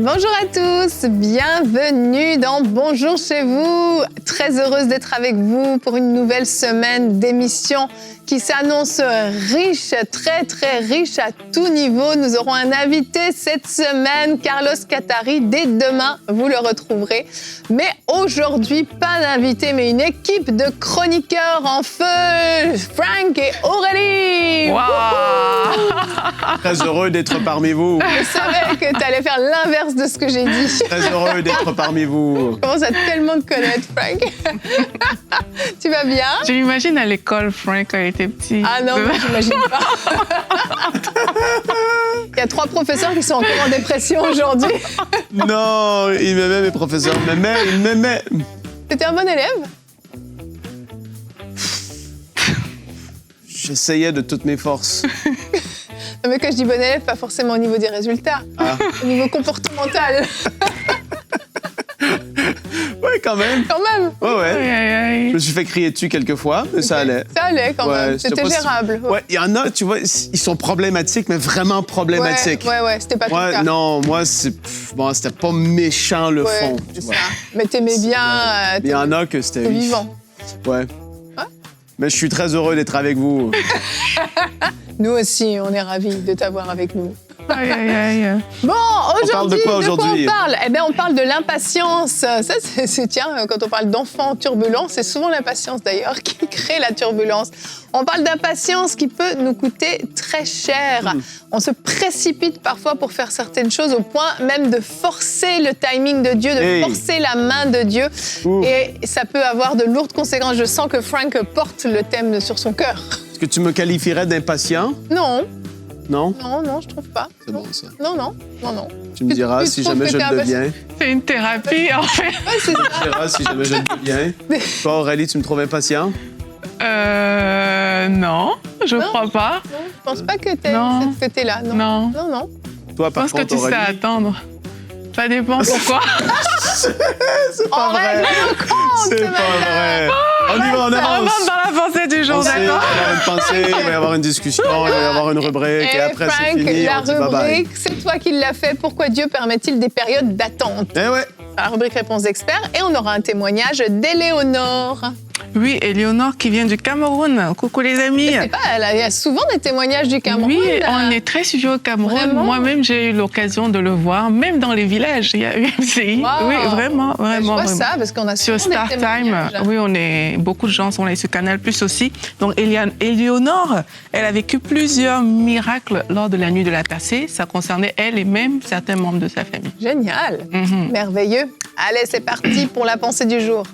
Bonjour à tous, bienvenue dans Bonjour chez vous. Très heureuse d'être avec vous pour une nouvelle semaine d'émission qui s'annonce riche, très très riche à tout niveau. Nous aurons un invité cette semaine, Carlos Catari. Dès demain, vous le retrouverez. Mais aujourd'hui, pas d'invité, mais une équipe de chroniqueurs en feu. Frank et Aurélie. Wow. Très heureux d'être parmi vous. Je savais que tu allais faire l'inverse de ce que j'ai dit. Très heureux d'être parmi vous. Je commence à tellement te connaître, Frank. Tu vas bien? Je m'imagine à l'école, Frank, quand il était petit. Ah non, moi, j'imagine pas. Il y a 3 professeurs qui sont encore en dépression aujourd'hui. Non, il m'aimait, mes professeurs. Il m'aimait. T'étais un bon élève? J'essayais de toutes mes forces. Non, mais quand je dis bon élève, pas forcément au niveau des résultats, au niveau comportemental. Ouais, quand même. Quand même. Ouais. Aïe, aïe, aïe. Je me suis fait crier dessus quelques fois, mais ça allait. Ça allait quand même, c'était c'était pas gérable. Ouais, il y en a, tu vois, ils sont problématiques, mais vraiment problématiques. Ouais, c'était pas tout le cas. Non, moi, c'était pas méchant le fond. C'est tu vois. ça. Mais t'aimais bien. Il y en a que c'était vivant. Ouais. Mais je suis très heureux d'être avec vous. Nous aussi, on est ravis de t'avoir avec nous. Aïe, aïe, aïe. Bon, aujourd'hui, de quoi aujourd'hui? On parle? Eh bien, on parle de l'impatience. Ça, tiens, quand on parle d'enfants turbulents, c'est souvent l'impatience d'ailleurs qui crée la turbulence. On parle d'impatience qui peut nous coûter très cher. On se précipite parfois pour faire certaines choses au point même de forcer le timing de Dieu, de forcer la main de Dieu. Et ça peut avoir de lourdes conséquences. Je sens que Frank porte le thème sur son cœur. Est-ce que tu me qualifierais d'impatient? Non. Non? Non, je trouve pas. C'est bon, ça. Non. Tu me diras si jamais je le deviens. C'est une thérapie, en fait. Ouais, c'est ça. Tu me diras si jamais je le deviens. Toi, Aurélie, tu me trouves impatient? Non, je crois pas. Non, je pense pas que t'es Non. cette côté-là. Non. Toi, Je par pense que contre, tu sais Aurélie... attendre. Ça dépend pourquoi. C'est pas vrai! C'est pas vrai! On y va, on On avance! rentre dans la pensée du jour, On va d'accord? avoir une pensée, il va y avoir une discussion, il va y avoir une rubrique, et après c'est Frank, fini, la on dit bye-bye. rubrique, c'est toi qui l'as fait. Pourquoi Dieu permet-il des périodes d'attente? Eh ouais! La rubrique Réponse d'experts, et on aura un témoignage d'Éléonore. Oui, Éléonore qui vient du Cameroun. Coucou les amis. Je sais pas, il y a souvent des témoignages du Cameroun. Oui, on est très suivi au Cameroun. Vraiment? Moi-même, j'ai eu l'occasion de le voir, même dans les villages. Il y a eu MCI. Wow. Oui, vraiment. Je vois ça, parce qu'on a souvent Sur des Star Time, témoignages. oui, beaucoup de gens sont là sur Canal Plus aussi. Donc, Éléonore, elle a vécu plusieurs miracles lors de la nuit de la Tassée. Ça concernait elle et même certains membres de sa famille. Génial, merveilleux. Allez, c'est parti pour la pensée du jour.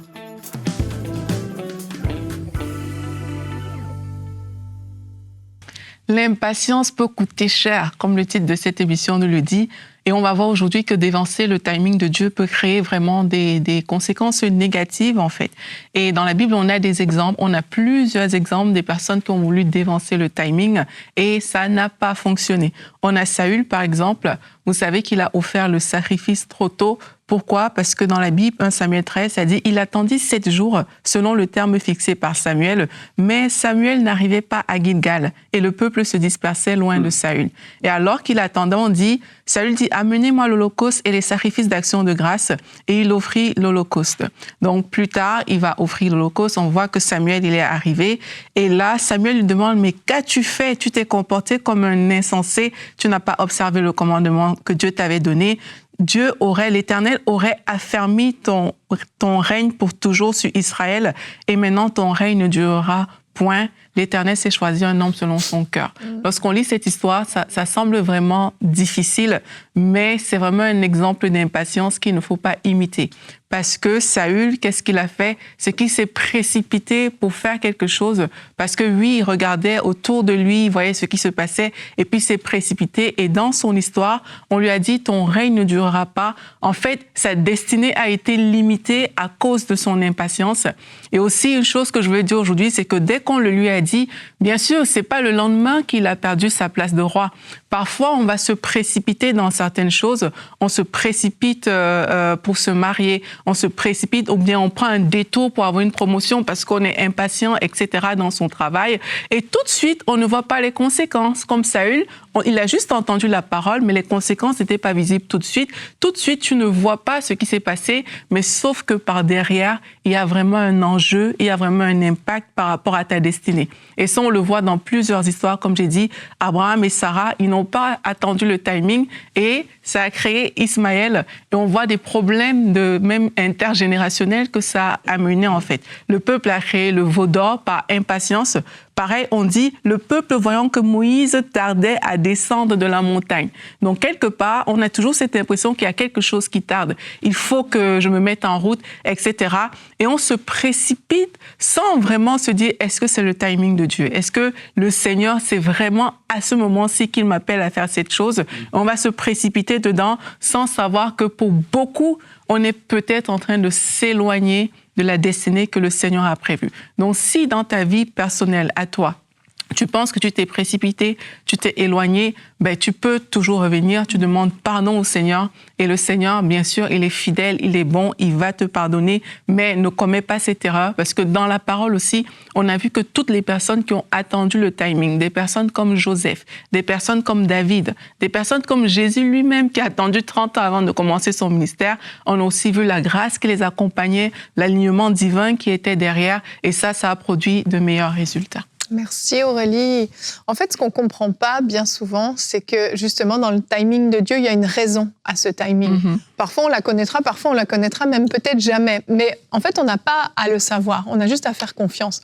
L'impatience peut coûter cher, comme le titre de cette émission nous le dit. Et on va voir aujourd'hui que dévancer le timing de Dieu peut créer vraiment des conséquences négatives, en fait. Et dans la Bible, on a des exemples, on a plusieurs exemples des personnes qui ont voulu dévancer le timing et ça n'a pas fonctionné. On a Saül, par exemple. Vous savez qu'il a offert le sacrifice trop tôt. Pourquoi? Parce que dans la Bible, 1 Samuel 13, ça dit « Il attendit 7 jours, selon le terme fixé par Samuel, mais Samuel n'arrivait pas à Gilgal, et le peuple se dispersait loin de Saül. Et alors qu'il attendait, on dit, Saül dit « Amenez-moi l'holocauste et les sacrifices d'action de grâce », et il offrit l'holocauste. Donc plus tard, il va offrir l'holocauste, on voit que Samuel, il est arrivé, et là, Samuel lui demande « Mais qu'as-tu fait? Tu t'es comporté comme un insensé, tu n'as pas observé le commandement que Dieu t'avait donné. » l'Éternel aurait affermi ton règne pour toujours sur Israël et maintenant ton règne ne durera point. L'Éternel s'est choisi un homme selon son cœur. Lorsqu'on lit cette histoire, ça semble vraiment difficile, mais c'est vraiment un exemple d'impatience qu'il ne faut pas imiter. Parce que Saül, qu'est-ce qu'il a fait? C'est qu'il s'est précipité pour faire quelque chose. Parce que oui, il regardait autour de lui, il voyait ce qui se passait, et puis il s'est précipité. Et dans son histoire, on lui a dit, ton règne ne durera pas. En fait, sa destinée a été limitée à cause de son impatience. Et aussi, une chose que je veux dire aujourd'hui, c'est que dès qu'on le lui a dit, bien sûr, c'est pas le lendemain qu'il a perdu sa place de roi. Parfois, on va se précipiter dans certaines choses. On se précipite pour se marier. On se précipite ou bien on prend un détour pour avoir une promotion parce qu'on est impatient, etc. dans son travail. Et tout de suite, on ne voit pas les conséquences. Comme Saül, il a juste entendu la parole, mais les conséquences n'étaient pas visibles tout de suite. Tout de suite, tu ne vois pas ce qui s'est passé, mais sauf que par derrière, il y a vraiment un enjeu, il y a vraiment un impact par rapport à ta destinée. Et ça, on le voit dans plusieurs histoires. Comme j'ai dit, Abraham et Sarah, ils n'ont pas attendu le timing et ça a créé Ismaël. Et on voit des problèmes de même intergénérationnels que ça a amené en fait. Le peuple a créé le veau d'or par impatience. Pareil, on dit, le peuple voyant que Moïse tardait à descendre de la montagne. Donc, quelque part, on a toujours cette impression qu'il y a quelque chose qui tarde. Il faut que je me mette en route, etc. Et on se précipite sans vraiment se dire, est-ce que c'est le timing de Dieu? Est-ce que le Seigneur, c'est vraiment à ce moment-ci qu'il m'appelle à faire cette chose? On va se précipiter dedans sans savoir que pour beaucoup, on est peut-être en train de s'éloigner de la destinée que le Seigneur a prévue. Donc, si dans ta vie personnelle, à toi, tu penses que tu t'es précipité, tu t'es éloigné, ben, tu peux toujours revenir, tu demandes pardon au Seigneur. Et le Seigneur, bien sûr, il est fidèle, il est bon, il va te pardonner, mais ne commets pas cette erreur, parce que dans la parole aussi, on a vu que toutes les personnes qui ont attendu le timing, des personnes comme Joseph, des personnes comme David, des personnes comme Jésus lui-même qui a attendu 30 ans avant de commencer son ministère, on a aussi vu la grâce qui les accompagnait, l'alignement divin qui était derrière, et ça a produit de meilleurs résultats. Merci Aurélie. En fait, ce qu'on ne comprend pas bien souvent, c'est que justement dans le timing de Dieu, il y a une raison à ce timing. Parfois on la connaîtra, parfois on la connaîtra même peut-être jamais. Mais en fait, on n'a pas à le savoir, on a juste à faire confiance.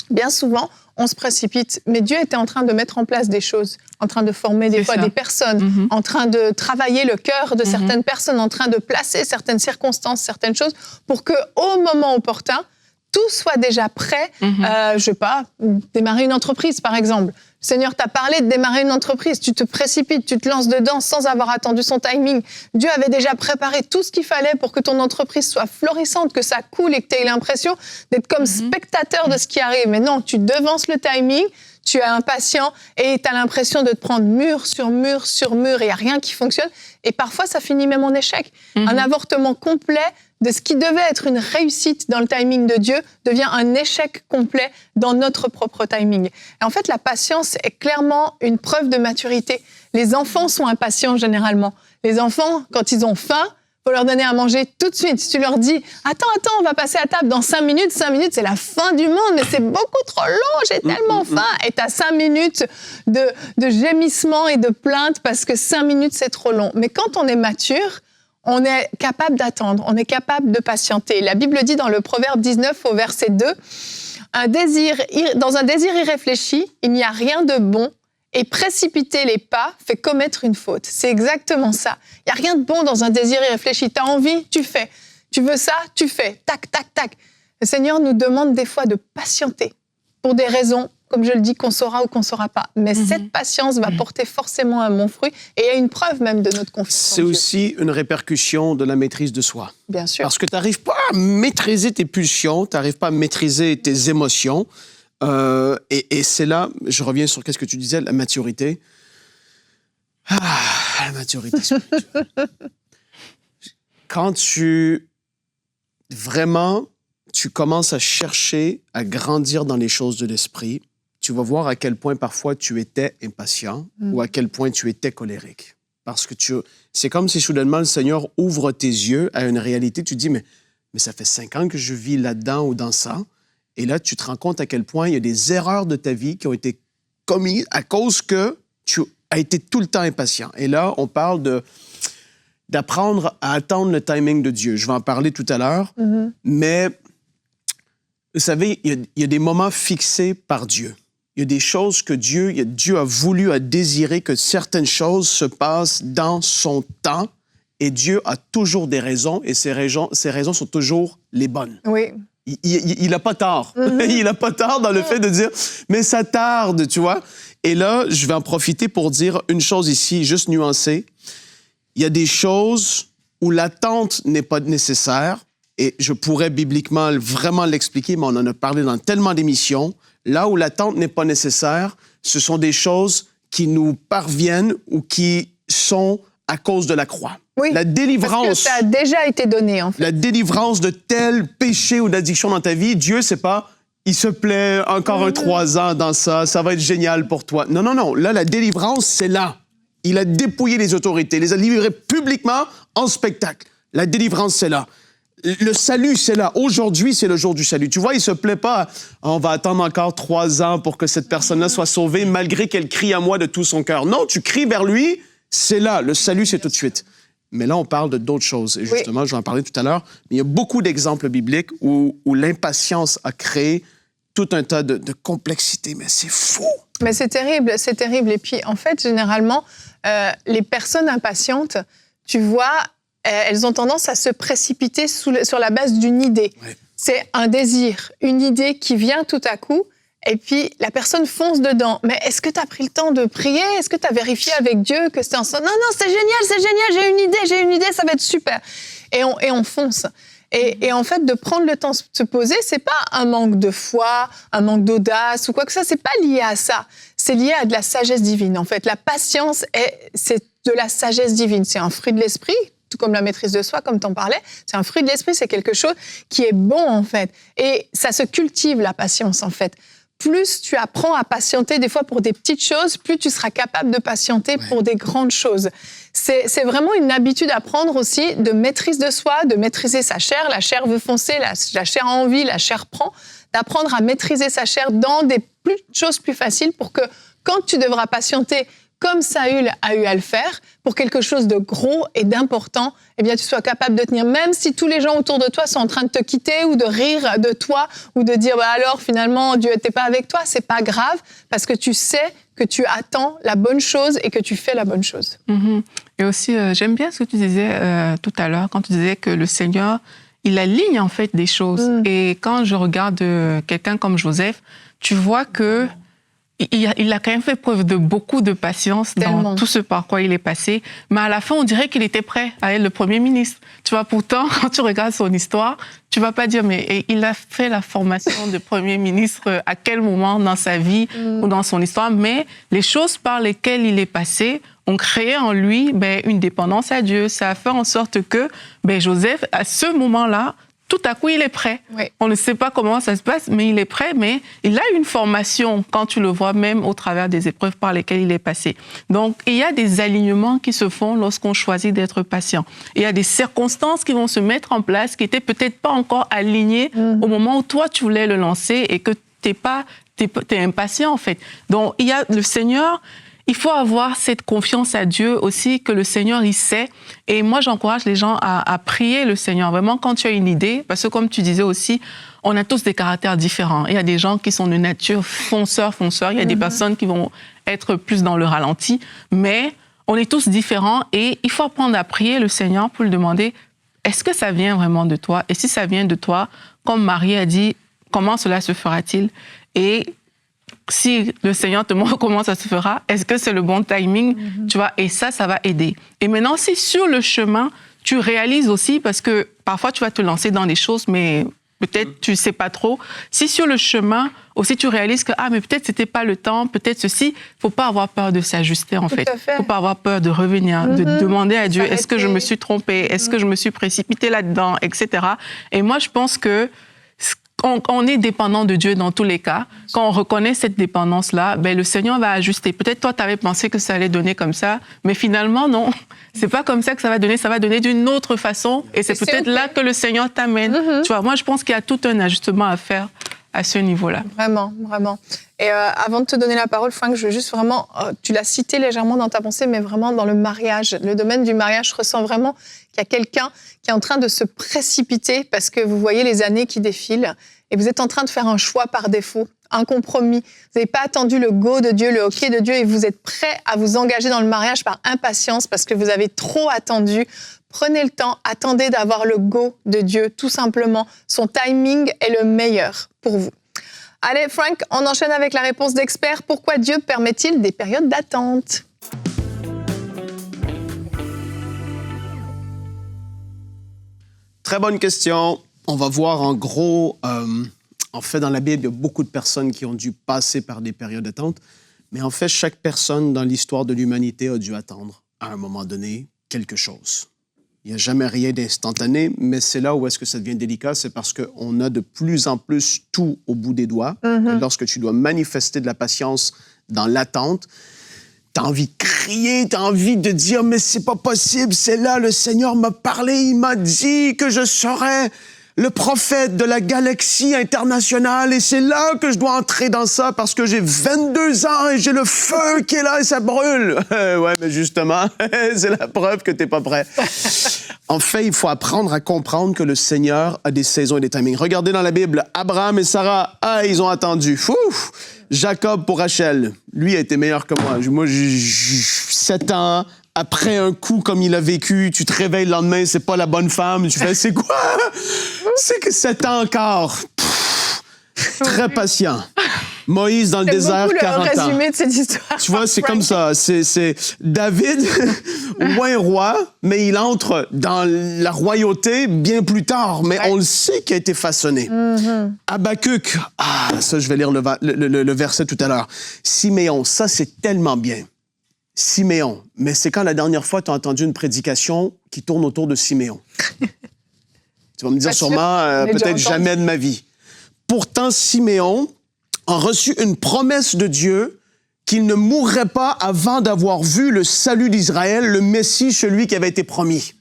Bien souvent, on se précipite, mais Dieu était en train de mettre en place des choses, en train de former des fois des personnes, en train de travailler le cœur de certaines personnes, en train de placer certaines circonstances, certaines choses, pour qu'au moment opportun, tout soit déjà prêt, je sais pas, démarrer une entreprise par exemple. Le Seigneur t'a parlé de démarrer une entreprise, tu te précipites, tu te lances dedans sans avoir attendu son timing. Dieu avait déjà préparé tout ce qu'il fallait pour que ton entreprise soit florissante, que ça coule et que tu aies l'impression d'être comme spectateur de ce qui arrive. Mais non, tu devances le timing, tu es impatient et tu as l'impression de te prendre mur sur mur sur mur et il n'y a rien qui fonctionne. Et parfois, ça finit même en échec. Un avortement complet de ce qui devait être une réussite dans le timing de Dieu devient un échec complet dans notre propre timing. Et en fait, la patience est clairement une preuve de maturité. Les enfants sont impatients généralement. Les enfants, quand ils ont faim, faut leur donner à manger tout de suite. Si tu leur dis « Attends, on va passer à table dans 5 minutes, c'est la fin du monde, mais c'est beaucoup trop long, j'ai tellement faim. » Et tu as 5 minutes de gémissement et de plainte parce que 5 minutes, c'est trop long. Mais quand on est mature, on est capable d'attendre, on est capable de patienter. La Bible dit dans le Proverbe 19 au verset 2, dans un désir irréfléchi, il n'y a rien de bon, et précipiter les pas fait commettre une faute. C'est exactement ça. Il n'y a rien de bon dans un désir irréfléchi. Tu as envie, tu fais. Tu veux ça, tu fais. Tac, tac, tac. Le Seigneur nous demande des fois de patienter pour des raisons, comme je le dis, qu'on saura ou qu'on ne saura pas. Mais cette patience va porter forcément un bon fruit et il y a une preuve même de notre confiance. C'est aussi une répercussion de la maîtrise de soi. Bien sûr. Parce que tu n'arrives pas à maîtriser tes pulsions, tu n'arrives pas à maîtriser tes émotions. Et c'est là, je reviens sur ce que tu disais, la maturité. La maturité spirituelle. Quand tu commences à chercher à grandir dans les choses de l'esprit, tu vas voir à quel point parfois tu étais impatient ou à quel point tu étais colérique. Parce que c'est comme si soudainement le Seigneur ouvre tes yeux à une réalité. Tu te dis, mais ça fait 5 ans que je vis là-dedans ou dans ça. Et là, tu te rends compte à quel point il y a des erreurs de ta vie qui ont été commises à cause que tu as été tout le temps impatient. Et là, on parle d'apprendre à attendre le timing de Dieu. Je vais en parler tout à l'heure, mais vous savez, il y a des moments fixés par Dieu. Il y a des choses que Dieu a voulu, a désiré que certaines choses se passent dans son temps. Et Dieu a toujours des raisons, et ces raisons sont toujours les bonnes. Oui. Il n'a pas tort. Il n'a pas tort dans le fait de dire « mais ça tarde », tu vois. Et là, je vais en profiter pour dire une chose ici, juste nuancée. Il y a des choses où l'attente n'est pas nécessaire, et je pourrais bibliquement vraiment l'expliquer, mais on en a parlé dans tellement d'émissions. Là où l'attente n'est pas nécessaire, ce sont des choses qui nous parviennent ou qui sont à cause de la croix. Oui, la délivrance, parce que ça a déjà été donné, en fait. La délivrance de tel péché ou d'addiction dans ta vie, Dieu, c'est pas il se plaît, encore un 3 ans dans ça, ça va être génial pour toi. Non, non, non. Là, la délivrance, c'est là. Il a dépouillé les autorités, les a livrés publiquement en spectacle. La délivrance, c'est là. Le salut, c'est là. Aujourd'hui, c'est le jour du salut. Tu vois, il se plaît pas. On va attendre encore 3 ans pour que cette personne-là soit sauvée, malgré qu'elle crie à moi de tout son cœur. Non, tu cries vers lui, c'est là. Le salut, c'est tout de suite. Mais là, on parle d'autres choses. Et justement, je vais en parler tout à l'heure. Mais il y a beaucoup d'exemples bibliques où l'impatience a créé tout un tas de complexité. Mais c'est fou! Mais c'est terrible, c'est terrible. Et puis, en fait, généralement, les personnes impatientes, tu vois, elles ont tendance à se précipiter sur la base d'une idée. Ouais. C'est un désir, une idée qui vient tout à coup, et puis la personne fonce dedans. Mais est-ce que tu as pris le temps de prier? Est-ce que tu as vérifié avec Dieu que c'était non, c'est génial, j'ai une idée, ça va être super. Et on fonce. Et en fait, de prendre le temps de se poser, c'est pas un manque de foi, un manque d'audace ou quoi que ça, c'est pas lié à ça. C'est lié à de la sagesse divine. En fait, la patience, c'est de la sagesse divine. C'est un fruit de l'esprit, tout comme la maîtrise de soi, comme tu en parlais. C'est un fruit de l'esprit, c'est quelque chose qui est bon, en fait. Et ça se cultive, la patience, en fait. Plus tu apprends à patienter des fois pour des petites choses, plus tu seras capable de patienter pour des grandes choses. C'est vraiment une habitude à prendre aussi de maîtrise de soi, de maîtriser sa chair. La chair veut foncer, la chair a envie, la chair prend. D'apprendre à maîtriser sa chair dans des choses plus faciles pour que quand tu devras patienter comme Saül a eu à le faire, pour quelque chose de gros et d'important, eh bien, tu sois capable de tenir. Même si tous les gens autour de toi sont en train de te quitter ou de rire de toi ou de dire, alors, finalement, Dieu n'était pas avec toi, c'est pas grave, parce que tu sais que tu attends la bonne chose et que tu fais la bonne chose. Mm-hmm. Et aussi, j'aime bien ce que tu disais tout à l'heure, quand tu disais que le Seigneur, il aligne en fait des choses. Et quand je regarde quelqu'un comme Joseph, tu vois que il a quand même fait preuve de beaucoup de patience dans tout ce par quoi il est passé. Mais à la fin, on dirait qu'il était prêt à être le Premier ministre. Tu vois, pourtant, quand tu regardes son histoire, tu vas pas dire, mais il a fait la formation de Premier ministre à quel moment dans sa vie ou dans son histoire. Mais les choses par lesquelles il est passé ont créé en lui une dépendance à Dieu. Ça a fait en sorte que Joseph, à ce moment-là, tout à coup, il est prêt. Oui. On ne sait pas comment ça se passe, mais il est prêt. Mais il a une formation, quand tu le vois, même au travers des épreuves par lesquelles il est passé. Donc, il y a des alignements qui se font lorsqu'on choisit d'être patient. Il y a des circonstances qui vont se mettre en place qui n'étaient peut-être pas encore alignées au moment où toi, tu voulais le lancer et que t'es impatient, en fait. Donc, il y a le Seigneur. Il faut avoir cette confiance à Dieu aussi, que le Seigneur, il sait. Et moi, j'encourage les gens à prier le Seigneur. Vraiment, quand tu as une idée, parce que comme tu disais aussi, on a tous des caractères différents. Il y a des gens qui sont de nature fonceurs. Il y a des personnes qui vont être plus dans le ralenti. Mais on est tous différents et il faut apprendre à prier le Seigneur pour lui demander, est-ce que ça vient vraiment de toi? Et si ça vient de toi, comme Marie a dit, comment cela se fera-t-il? Et si le Seigneur te montre comment ça se fera, est-ce que c'est le bon timing, tu vois? Et ça va aider. Et maintenant, si sur le chemin, tu réalises aussi, parce que parfois tu vas te lancer dans des choses, mais peut-être tu sais pas trop. Si sur le chemin, aussi tu réalises que, mais peut-être c'était pas le temps, peut-être ceci, faut pas avoir peur de s'ajuster, en fait. Faut pas avoir peur de revenir, de demander à Dieu, est-ce que je me suis trompée? Est-ce que je me suis précipitée là-dedans, etc. Et moi, je pense que on est dépendant de Dieu dans tous les cas. Quand on reconnaît cette dépendance-là, le Seigneur va ajuster. Peut-être toi, tu avais pensé que ça allait donner comme ça, mais finalement, non. C'est pas comme ça que ça va donner d'une autre façon. Et c'est peut-être là que le Seigneur t'amène. Tu vois, moi, je pense qu'il y a tout un ajustement à faire à ce niveau-là. Vraiment, vraiment. Et avant de te donner la parole, Frank, je veux juste vraiment, tu l'as cité légèrement dans ta pensée, mais vraiment dans le mariage, le domaine du mariage, je ressens vraiment qu'il y a quelqu'un qui est en train de se précipiter parce que vous voyez les années qui défilent et vous êtes en train de faire un choix par défaut, un compromis. Vous n'avez pas attendu le go de Dieu, le OK de Dieu et vous êtes prêt à vous engager dans le mariage par impatience parce que vous avez trop attendu. Prenez le temps, attendez d'avoir le go de Dieu, tout simplement. Son timing est le meilleur pour vous. Allez, Frank, on enchaîne avec la réponse d'expert. Pourquoi Dieu permet-il des périodes d'attente? Très bonne question. On va voir en gros, en fait, dans la Bible, il y a beaucoup de personnes qui ont dû passer par des périodes d'attente. Mais en fait, chaque personne dans l'histoire de l'humanité a dû attendre, à un moment donné, quelque chose. Il n'y a jamais rien d'instantané, mais c'est là où est-ce que ça devient délicat, c'est parce qu'on a de plus en plus tout au bout des doigts. Et lorsque tu dois manifester de la patience dans l'attente, tu as envie de crier, tu as envie de dire « Mais c'est pas possible, c'est là, le Seigneur m'a parlé, il m'a dit que je serais le prophète de la galaxie internationale et c'est là que je dois entrer dans ça parce que j'ai 22 ans et j'ai le feu qui est là et ça brûle. » Ouais, mais justement, c'est la preuve que tu n'es pas prêt. En fait, il faut apprendre à comprendre que le Seigneur a des saisons et des timings. Regardez dans la Bible, Abraham et Sarah, ils ont attendu. Ouf! Jacob pour Rachel, lui a été meilleur que moi. Moi, j'ai 7 ans. Après un coup comme il a vécu, tu te réveilles le lendemain, c'est pas la bonne femme. Tu fais, c'est quoi? C'est que 7 ans encore. Très patient. Moïse dans le désert, 40 ans. C'est le résumé de cette histoire. Tu vois, c'est comme ça. C'est David, moins roi, mais il entre dans la royauté bien plus tard. Mais on le sait qu'il a été façonné. Habakkuk, ça, je vais lire le verset tout à l'heure. Siméon, ça, c'est tellement bien. Siméon. Mais c'est quand la dernière fois tu as entendu une prédication qui tourne autour de Siméon? Tu vas me dire sûrement, peut-être jamais de ma vie. Pourtant, Siméon a reçu une promesse de Dieu qu'il ne mourrait pas avant d'avoir vu le salut d'Israël, le Messie, celui qui avait été promis.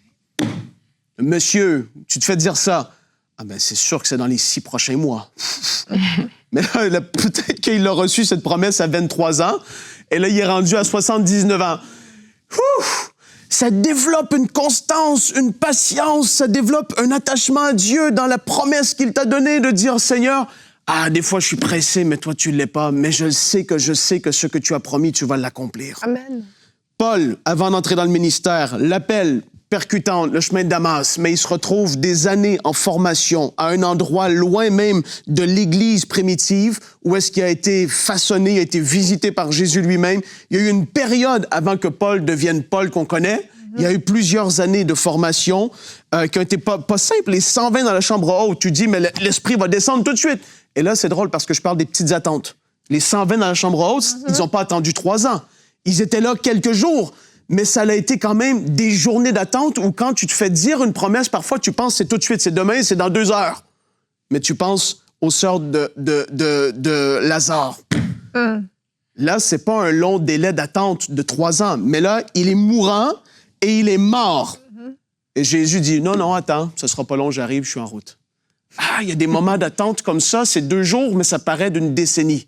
Monsieur, tu te fais dire ça. Ah ben, c'est sûr que c'est dans les 6 prochains mois. Mais là, peut-être qu'il a reçu cette promesse à 23 ans, et là, il est rendu à 79 ans. Ouf! Ça développe une constance, une patience, ça développe un attachement à Dieu dans la promesse qu'il t'a donnée de dire, Seigneur, des fois, je suis pressé, mais toi, tu ne l'es pas, mais je sais que ce que tu as promis, tu vas l'accomplir. Amen. Paul, avant d'entrer dans le ministère, l'appel percutant le chemin de Damas, mais il se retrouve des années en formation à un endroit loin même de l'Église primitive où est-ce qu'il a été façonné, a été visité par Jésus lui-même. Il y a eu une période avant que Paul devienne Paul qu'on connaît. Il y a eu plusieurs années de formation qui ont été pas simples. Les 120 dans la chambre haute, tu dis, mais l'Esprit va descendre tout de suite. Et là, c'est drôle parce que je parle des petites attentes. Les 120 dans la chambre haute, ils n'ont pas attendu 3 ans. Ils étaient là quelques jours. Mais ça a été quand même des journées d'attente où quand tu te fais dire une promesse, parfois tu penses c'est tout de suite, c'est demain, c'est dans 2 heures. Mais tu penses aux sœurs de Lazare. Là, c'est pas un long délai d'attente de 3 ans. Mais là, il est mourant et il est mort. Et Jésus dit, non, attends, ce sera pas long, j'arrive, je suis en route. Il y a des moments d'attente comme ça, c'est 2 jours, mais ça paraît d'une décennie.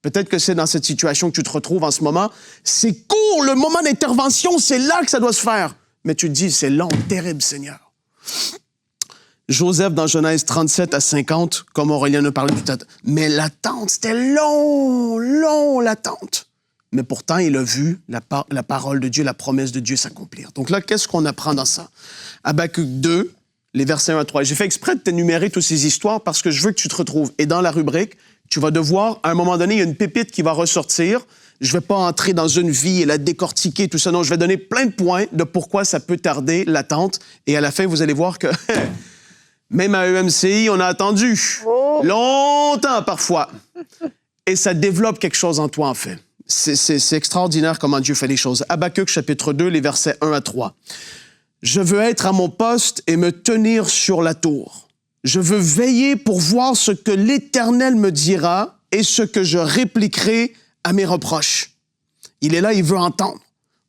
Peut-être que c'est dans cette situation que tu te retrouves en ce moment. C'est court, le moment d'intervention, c'est là que ça doit se faire. Mais tu te dis, c'est long, terrible, Seigneur. Joseph, dans Genèse 37 à 50, comme Aurélien nous parlait tout à l'heure. Mais l'attente, c'était long, l'attente. Mais pourtant, il a vu la parole de Dieu, la promesse de Dieu s'accomplir. Donc là, qu'est-ce qu'on apprend dans ça? Habakkuk 2, les versets 1 à 3. J'ai fait exprès de t'énumérer toutes ces histoires parce que je veux que tu te retrouves. Et dans la rubrique, tu vas devoir, à un moment donné, il y a une pépite qui va ressortir. Je ne vais pas entrer dans une vie et la décortiquer, tout ça. Non, je vais donner plein de points de pourquoi ça peut tarder, l'attente. Et à la fin, vous allez voir que même à EMCI, on a attendu longtemps parfois. Et ça développe quelque chose en toi, en fait. C'est extraordinaire comment Dieu fait les choses. Habakkuk, chapitre 2, les versets 1 à 3. « Je veux être à mon poste et me tenir sur la tour. Je veux veiller pour voir ce que l'Éternel me dira et ce que je répliquerai à mes reproches. » Il est là, il veut entendre.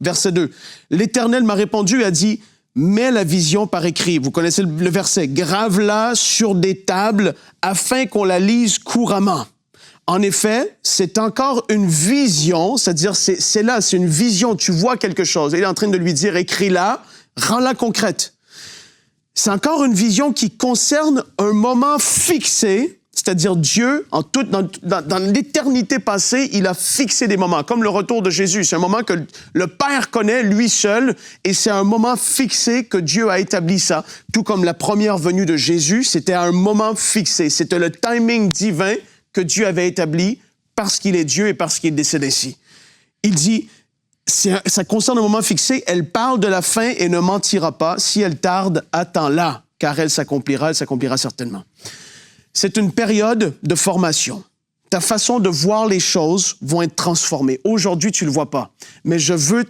Verset 2. « L'Éternel m'a répondu et a dit, « Mets la vision par écrit. » Vous connaissez le verset. « Grave-la sur des tables afin qu'on la lise couramment. » En effet, c'est encore une vision, c'est-à-dire c'est là, c'est une vision, tu vois quelque chose. Il est en train de lui dire, écris-la, rends-la concrète. C'est encore une vision qui concerne un moment fixé, c'est-à-dire Dieu, dans l'éternité passée, il a fixé des moments, comme le retour de Jésus. C'est un moment que le Père connaît, lui seul, et c'est un moment fixé que Dieu a établi ça. Tout comme la première venue de Jésus, c'était à un moment fixé. C'était le timing divin que Dieu avait établi parce qu'il est Dieu et parce qu'il décide ainsi. Il dit, ça concerne un moment fixé, elle parle de la fin et ne mentira pas. Si elle tarde, attends-la, car elle s'accomplira certainement. C'est une période de formation. Ta façon de voir les choses va être transformée. Aujourd'hui, tu ne le vois pas, mais je veux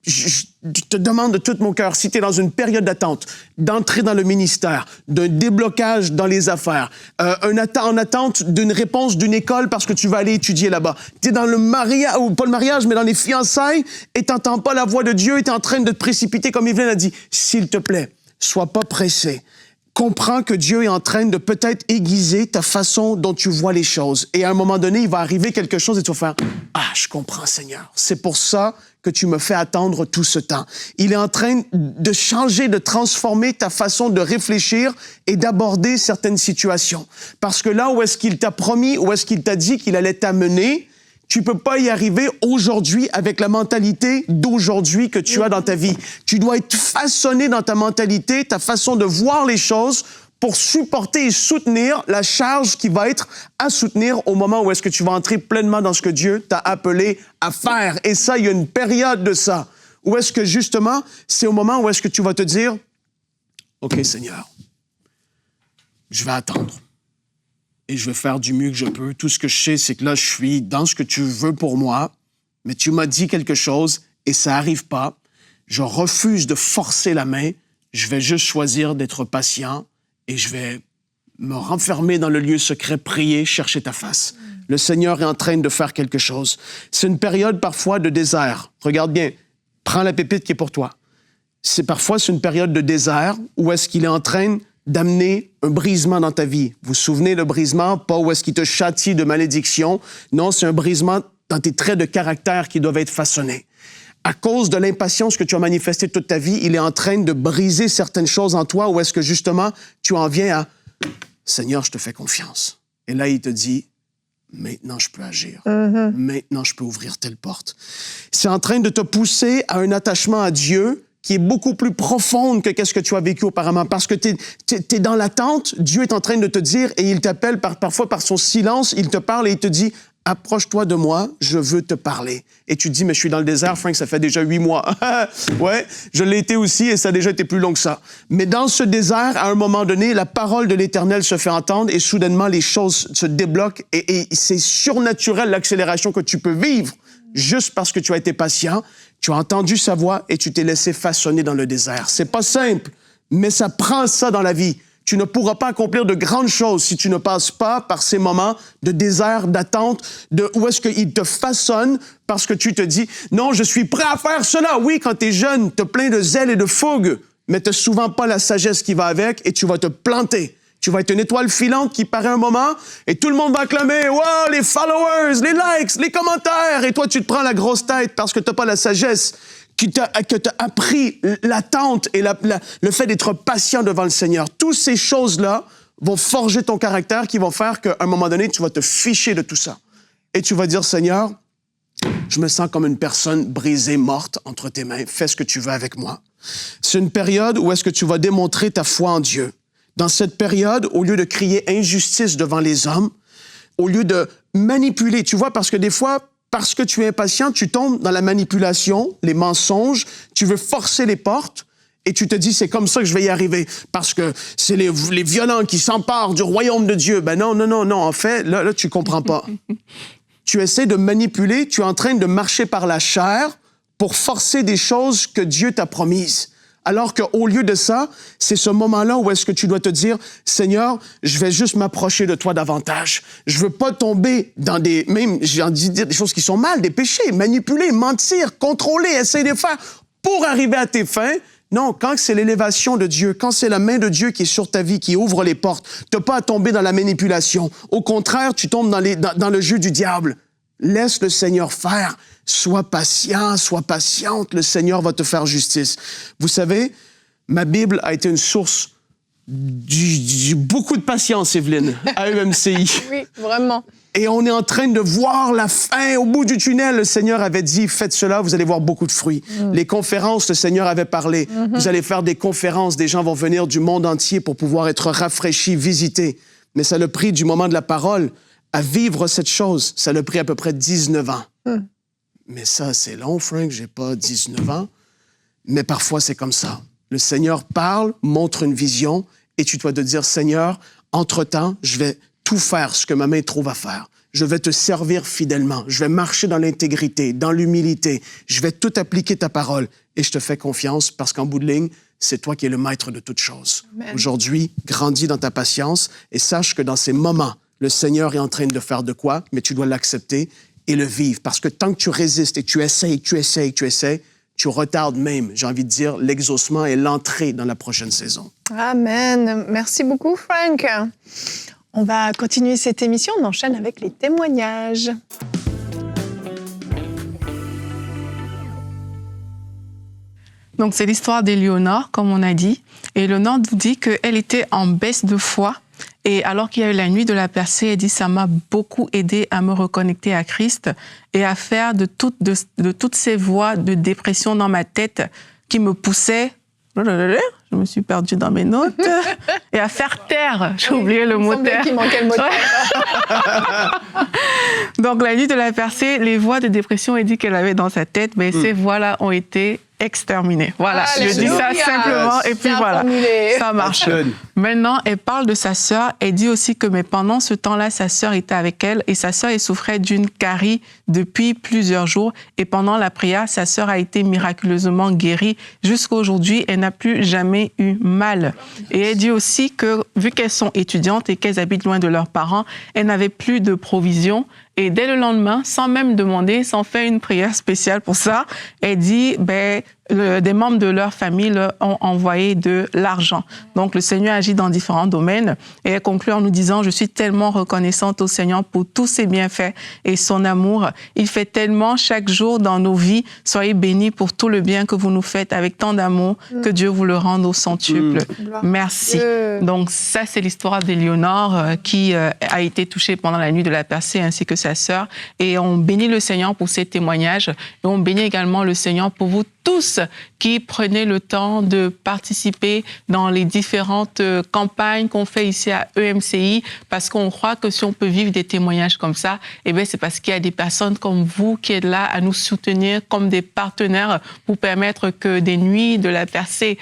je te demande de tout mon cœur, si tu es dans une période d'attente, d'entrer dans le ministère, d'un déblocage dans les affaires, en attente d'une réponse d'une école parce que tu vas aller étudier là-bas, tu es dans le mariage, ou pas le mariage, mais dans les fiançailles, et tu n'entends pas la voix de Dieu et tu es en train de te précipiter, comme Evelyne a dit, s'il te plaît, sois pas pressé. Comprends que Dieu est en train de peut-être aiguiser ta façon dont tu vois les choses. Et à un moment donné, il va arriver quelque chose et tu vas faire « Ah, je comprends, Seigneur. C'est pour ça que tu me fais attendre tout ce temps. » Il est en train de changer, de transformer ta façon de réfléchir et d'aborder certaines situations. Parce que là où est-ce qu'il t'a promis, où est-ce qu'il t'a dit qu'il allait t'amener, tu peux pas y arriver aujourd'hui avec la mentalité d'aujourd'hui que tu as dans ta vie. Tu dois être façonné dans ta mentalité, ta façon de voir les choses pour supporter et soutenir la charge qui va être à soutenir au moment où est-ce que tu vas entrer pleinement dans ce que Dieu t'a appelé à faire. Et ça, il y a une période de ça. Où est-ce que justement, c'est au moment où est-ce que tu vas te dire, OK, Seigneur, je vais attendre. Et je vais faire du mieux que je peux. Tout ce que je sais, c'est que là, je suis dans ce que tu veux pour moi, mais tu m'as dit quelque chose et ça n'arrive pas. Je refuse de forcer la main. Je vais juste choisir d'être patient et je vais me renfermer dans le lieu secret, prier, chercher ta face. Le Seigneur est en train de faire quelque chose. C'est une période parfois de désert. Regarde bien, prends la pépite qui est pour toi. C'est une période de désert où est-ce qu'il est en train d'amener un brisement dans ta vie. Vous vous souvenez, le brisement, pas où est-ce qu'il te châtie de malédiction. Non, c'est un brisement dans tes traits de caractère qui doivent être façonnés. À cause de l'impatience que tu as manifestée toute ta vie, il est en train de briser certaines choses en toi où est-ce que justement, tu en viens à « Seigneur, je te fais confiance. » Et là, il te dit « Maintenant, je peux agir. Maintenant, je peux ouvrir telle porte. » C'est en train de te pousser à un attachement à Dieu qui est beaucoup plus profonde que qu'est-ce que tu as vécu auparavant. Parce que t'es dans l'attente, Dieu est en train de te dire, et il t'appelle parfois par son silence, il te parle et il te dit « Approche-toi de moi, je veux te parler. » Et tu te dis « Mais je suis dans le désert, Frank, ça fait déjà 8 mois. » Ouais, je l'ai été aussi et ça a déjà été plus long que ça. Mais dans ce désert, à un moment donné, la parole de l'Éternel se fait entendre et soudainement, les choses se débloquent et c'est surnaturel l'accélération que tu peux vivre juste parce que tu as été patient. Tu as entendu sa voix et tu t'es laissé façonner dans le désert. C'est pas simple, mais ça prend ça dans la vie. Tu ne pourras pas accomplir de grandes choses si tu ne passes pas par ces moments de désert, d'attente, de où est-ce qu'il te façonne parce que tu te dis « Non, je suis prêt à faire cela. » Oui, quand tu es jeune, tu as plein de zèle et de fougue, mais tu n'as souvent pas la sagesse qui va avec et tu vas te planter. Tu vas être une étoile filante qui paraît un moment et tout le monde va acclamer « Wow, les followers, les likes, les commentaires! » Et toi, tu te prends la grosse tête parce que tu n'as pas la sagesse que t'as appris l'attente et le fait d'être patient devant le Seigneur. Toutes ces choses-là vont forger ton caractère qui vont faire qu'à un moment donné, tu vas te ficher de tout ça. Et tu vas dire « Seigneur, je me sens comme une personne brisée, morte entre tes mains. Fais ce que tu veux avec moi. » C'est une période où est-ce que tu vas démontrer ta foi en Dieu. Dans cette période, au lieu de crier injustice devant les hommes, au lieu de manipuler, tu vois, parce que des fois, parce que tu es impatient, tu tombes dans la manipulation, les mensonges, tu veux forcer les portes et tu te dis, c'est comme ça que je vais y arriver, parce que c'est les violents qui s'emparent du royaume de Dieu. Ben non, en fait, là tu comprends pas. Tu essaies de manipuler, tu es en train de marcher par la chair pour forcer des choses que Dieu t'a promises. Alors qu'au lieu de ça, c'est ce moment-là où est-ce que tu dois te dire, Seigneur, je vais juste m'approcher de toi davantage. Je veux pas tomber dans j'ai envie de dire des choses qui sont mal, des péchés, manipuler, mentir, contrôler, essayer de faire pour arriver à tes fins. Non, quand c'est l'élévation de Dieu, quand c'est la main de Dieu qui est sur ta vie, qui ouvre les portes, t'as pas à tomber dans la manipulation. Au contraire, tu tombes dans le jeu du diable. Laisse le Seigneur faire. Sois patient, sois patiente. Le Seigneur va te faire justice. Vous savez, ma Bible a été une source beaucoup de patience, Evelyne, à EMCI. Oui, vraiment. Et on est en train de voir la fin au bout du tunnel. Le Seigneur avait dit, faites cela, vous allez voir beaucoup de fruits. Les conférences, le Seigneur avait parlé. Vous allez faire des conférences, des gens vont venir du monde entier pour pouvoir être rafraîchis, visités. Mais ça a le prix du moment de la parole à vivre cette chose. Ça a le prix à peu près 19 ans. Mais ça, c'est long, Frank, j'ai pas 19 ans. Mais parfois, c'est comme ça. Le Seigneur parle, montre une vision, et tu dois te dire, Seigneur, entre-temps, je vais tout faire ce que ma main trouve à faire. Je vais te servir fidèlement. Je vais marcher dans l'intégrité, dans l'humilité. Je vais tout appliquer ta parole. Et je te fais confiance parce qu'en bout de ligne, c'est toi qui es le maître de toutes choses. Amen. Aujourd'hui, grandis dans ta patience et sache que dans ces moments, le Seigneur est en train de faire de quoi, mais tu dois l'accepter et le vivre. Parce que tant que tu résistes et tu essaies, tu retardes même, j'ai envie de dire, l'exaucement et l'entrée dans la prochaine saison. Amen. Merci beaucoup, Frank. On va continuer cette émission. On enchaîne avec les témoignages. Donc, c'est l'histoire d'Éléonore, comme on a dit. Et Éléonore nous dit qu'elle était en baisse de foi. Et alors qu'il y a eu la nuit de la percée, elle dit « ça m'a beaucoup aidé à me reconnecter à Christ et à faire de toutes ces voix de dépression dans ma tête qui me poussaient... » Je me suis perdue dans mes notes. Et à faire taire. J'ai oublié le mot taire. Il manquait le mot taire. Donc, la nuit de la percée, les voix de dépression, elle dit qu'elle avait dans sa tête, mais ces voix-là ont été exterminées. Voilà, je dis ça simplement, et puis voilà, ça marche. Maintenant, elle parle de sa sœur. Elle dit aussi que mais pendant ce temps-là, sa sœur était avec elle, et sa sœur, elle souffrait d'une carie depuis plusieurs jours. Et pendant la prière, sa sœur a été miraculeusement guérie. Jusqu'à aujourd'hui, elle n'a plus jamais eu mal. Et elle dit aussi que, vu qu'elles sont étudiantes et qu'elles habitent loin de leurs parents, elles n'avaient plus de provisions. Et dès le lendemain, sans même demander, sans faire une prière spéciale pour ça, elle dit, des membres de leur famille leur ont envoyé de l'argent. Donc, le Seigneur agit dans différents domaines. Et elle conclut en nous disant, je suis tellement reconnaissante au Seigneur pour tous ses bienfaits et son amour. Il fait tellement chaque jour dans nos vies. Soyez bénis pour tout le bien que vous nous faites avec tant d'amour. Que Dieu vous le rende au centuple. Merci. Donc, ça, c'est l'histoire d'Éléonore qui a été touchée pendant la nuit de la percée ainsi que sa sœur. Et on bénit le Seigneur pour ces témoignages. Et on bénit également le Seigneur pour vous tous qui prenez le temps de participer dans les différentes campagnes qu'on fait ici à EMCI, parce qu'on croit que si on peut vivre des témoignages comme ça, c'est parce qu'il y a des personnes comme vous qui êtes là à nous soutenir comme des partenaires pour permettre que des nuits de la percée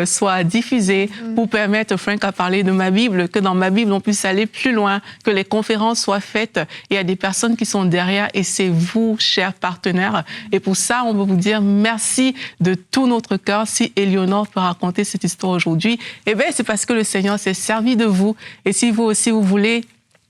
soient diffusées, pour permettre, Frank a parlé de ma Bible, que dans ma Bible on puisse aller plus loin, que les conférences soient faites. Il y a des personnes qui sont derrière et c'est vous, chers partenaires. Et pour ça, on veut vous dire merci de tout notre cœur. Si Éléonore peut raconter cette histoire aujourd'hui, c'est parce que le Seigneur s'est servi de vous. Et si vous aussi, vous voulez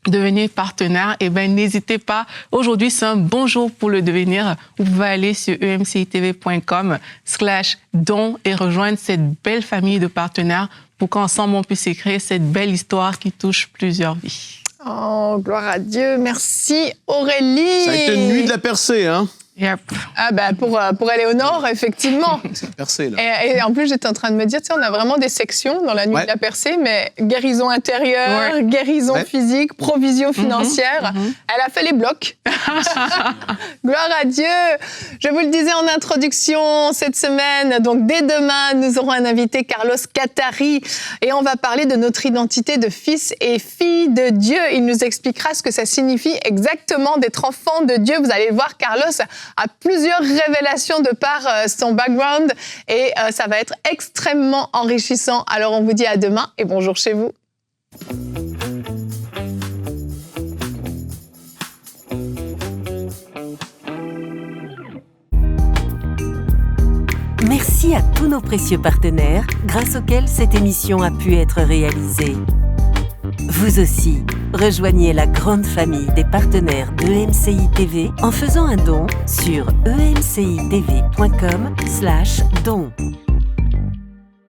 devenir partenaire, n'hésitez pas. Aujourd'hui, c'est un bon jour pour le devenir. Vous pouvez aller sur emcitv.com/don et rejoindre cette belle famille de partenaires pour qu'ensemble, on puisse écrire cette belle histoire qui touche plusieurs vies. Oh, gloire à Dieu. Merci, Aurélie. Ça a été une nuit de la percée, hein? Yep. Pour Éléonore, effectivement. C'est la percée, là. Et en plus, j'étais en train de me dire, on a vraiment des sections dans la nuit de la percée, mais guérison intérieure, guérison physique, provision financière. Elle a fait les blocs. Gloire à Dieu. Je vous le disais en introduction, cette semaine, donc dès demain, nous aurons un invité, Carlos Catari, et on va parler de notre identité de fils et filles de Dieu. Il nous expliquera ce que ça signifie exactement d'être enfant de Dieu. Vous allez le voir, Carlos a plusieurs révélations de par son background et ça va être extrêmement enrichissant. Alors on vous dit à demain et bonjour chez vous. Merci à tous nos précieux partenaires grâce auxquels cette émission a pu être réalisée. Vous aussi, rejoignez la grande famille des partenaires d'EMCI TV en faisant un don sur emcitv.com/don.